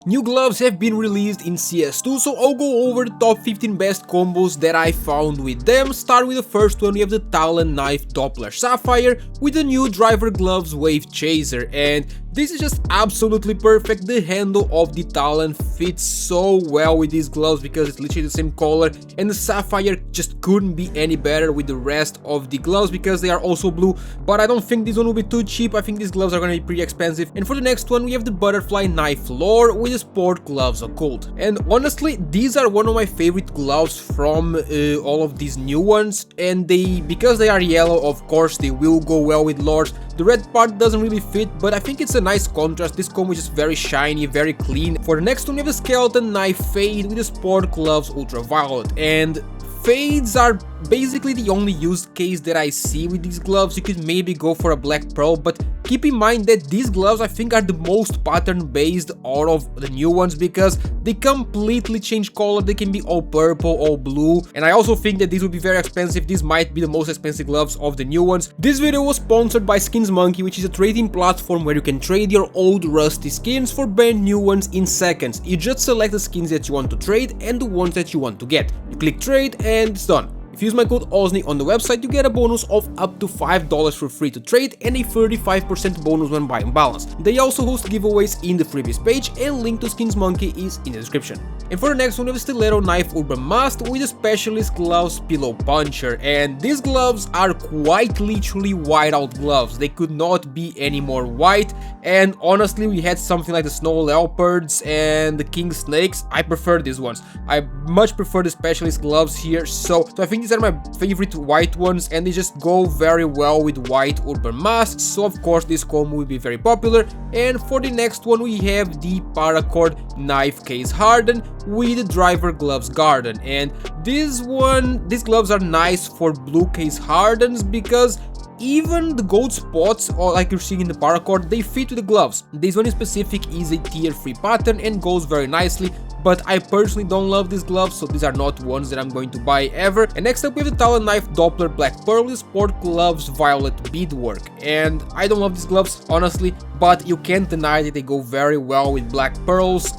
New gloves have been released in CS2, so I'll go over the top 15 best combos that I found with them. Start with the first one. We have the Talon Knife Doppler Sapphire with the new Driver Gloves Wave Chaser, and this is just absolutely perfect. The handle of the Talon fits so well with these gloves because it's literally the same color, and the Sapphire just couldn't be any better with the rest of the gloves because they are also blue, but I don't think this one will be too cheap. I think these gloves are gonna be pretty expensive. And for the next one, we have the Butterfly Knife Lore with the Sport Gloves Occult. And honestly, these are one of my favorite gloves from all of these new ones, and because they are yellow, of course they will go well with lores. The red part doesn't really fit, but I think it's a nice contrast. This combo is just very shiny, very clean. For the next one, we have the Skeleton Knife Fade with the Sport Gloves Ultraviolet, and fades are basically the only use case that I see with these gloves. You could maybe go for a black pearl, but keep in mind that these gloves I think are the most pattern based out of the new ones because they completely change color. They can be all purple, all blue, and I also think that these will be very expensive. These might be the most expensive gloves of the new ones. This video was sponsored by Skins Monkey, which is a trading platform where you can trade your old rusty skins for brand new ones in seconds. You just select the skins that you want to trade and the ones that you want to get. You click trade and it's done. If you use my code OZNI on the website, you get a bonus of up to $5 for free to trade and a 35% bonus when buying balance. They also host giveaways in the freebies page, and link to Skins Monkey is in the description. And for the next one, we have the Stiletto Knife Urban Mast with the Specialist Gloves Pillow Puncher, and these gloves are quite literally white-out gloves. They could not be any more white, and honestly we had something like the Snow Leopards and the King Snakes. I prefer these ones. I much prefer the Specialist gloves here, so I think these are my favorite white ones, and they just go very well with white urban masks, so of course this combo will be very popular. And for the next one, we have the Paracord Knife Case Hardened with the Driver Gloves Garden, and these gloves are nice for blue case hardens because even the gold spots, or like you're seeing in the Paracord, they fit with the gloves. This one in specific is a tier 3 pattern and goes very nicely, but I personally don't love these gloves, so these are not ones that I'm going to buy ever. And next up we have the Talon Knife Doppler Black Pearl with Sport Gloves Violet Beadwork, and I don't love these gloves honestly, but you can't deny that they go very well with black pearls.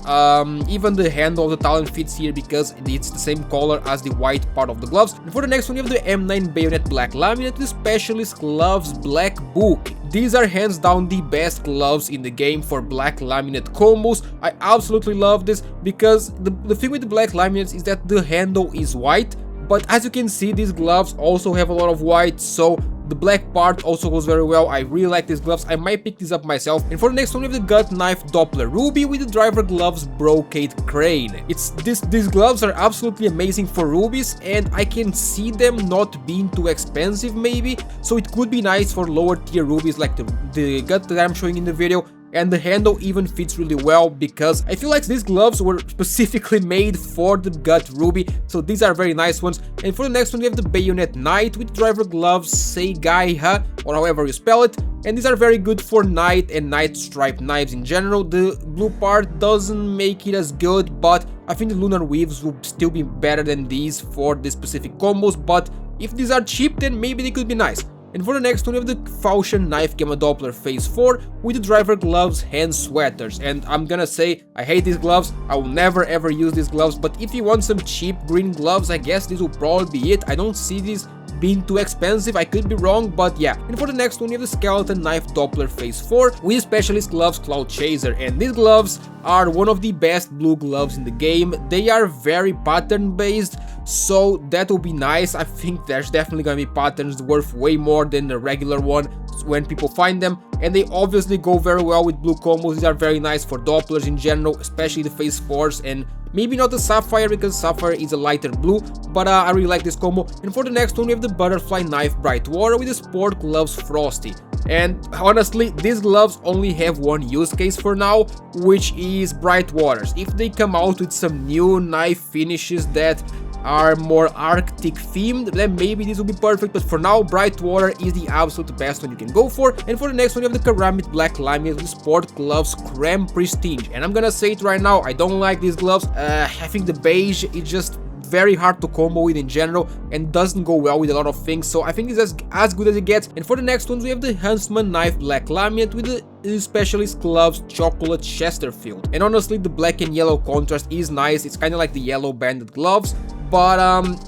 Even the handle of the Talon fits here because it's the same color as the white part of the gloves. And for the next one, you have the M9 Bayonet Black Laminate with Specialist Gloves Black Book. These are hands down the best gloves in the game for black laminate combos. I absolutely love this because the thing with the black laminates is that the handle is white, but as you can see, these gloves also have a lot of white, so the black part also goes very well. I really like these gloves. I might pick these up myself. And for the next one, we have the Gut Knife Doppler Ruby with the Driver Gloves Brocade Crane. These gloves are absolutely amazing for rubies, and I can see them not being too expensive maybe, so it could be nice for lower tier rubies like the gut that I'm showing in the video. And the handle even fits really well because I feel like these gloves were specifically made for the Gut Ruby, so these are very nice ones. And for the next one, we have the Bayonet Knight with Driver Gloves Seigaiha, or however you spell it, and these are very good for night and night stripe knives in general. The blue part doesn't make it as good, but I think the Lunar Weaves will still be better than these for the specific combos, but if these are cheap, then maybe they could be nice. And for the next one, we have the Falchion Knife Gamma Doppler Phase 4 with the Driver Gloves Hand Sweaters. And I'm gonna say, I hate these gloves. I will never ever use these gloves, but if you want some cheap green gloves, I guess this will probably be it. I don't see these being too expensive. I could be wrong, but yeah. And for the next one, we have the Skeleton Knife Doppler Phase 4 with Specialist Gloves Cloud Chaser, and these gloves are one of the best blue gloves in the game. They are very pattern based, so that will be nice. I think there's definitely gonna be patterns worth way more than the regular one when people find them, and they obviously go very well with blue combos. These are very nice for Dopplers in general, especially the Phase 4s, and maybe not the Sapphire because Sapphire is a lighter blue, but I really like this combo. And for the next one, we have the Butterfly Knife Bright Water with the Sport Gloves Frosty. And honestly, these gloves only have one use case for now, which is bright waters. If they come out with some new knife finishes that are more Arctic themed, then maybe this will be perfect, but for now, bright water is the absolute best one you can go for. And for the next one, you have the Ceramide Black Laminate with Sport Gloves Creme Prestige, and I'm gonna say it right now, I don't like these gloves. I think the beige is just very hard to combo with in general and doesn't go well with a lot of things, so I think it's as good as it gets. And for the next ones, we have the Huntsman Knife Black Laminate with the Specialist Gloves Chocolate Chesterfield. And honestly, the black and yellow contrast is nice. It's kind of like the yellow banded gloves, but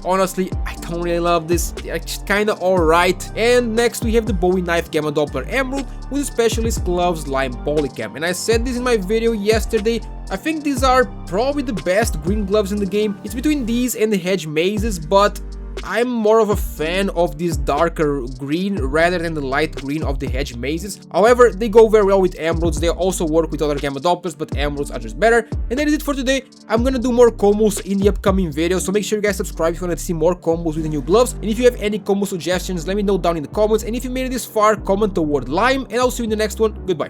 honestly, I don't really love this. They're just kind of alright. And next we have the Bowie Knife Gamma Doppler Emerald with the Specialist Gloves Lime Polycam. And I said this in my video yesterday, I think these are probably the best green gloves in the game. It's between these and the Hedge Mazes, but I'm more of a fan of this darker green rather than the light green of the Hedge Mazes. However, they go very well with emeralds. They also work with other Gamma Dopplers, but emeralds are just better. And that is it for today. I'm gonna do more combos in the upcoming videos, so make sure you guys subscribe if you want to see more combos with the new gloves. And if you have any combo suggestions, let me know down in the comments. And if you made it this far, comment the word lime, and I'll see you in the next one. Goodbye.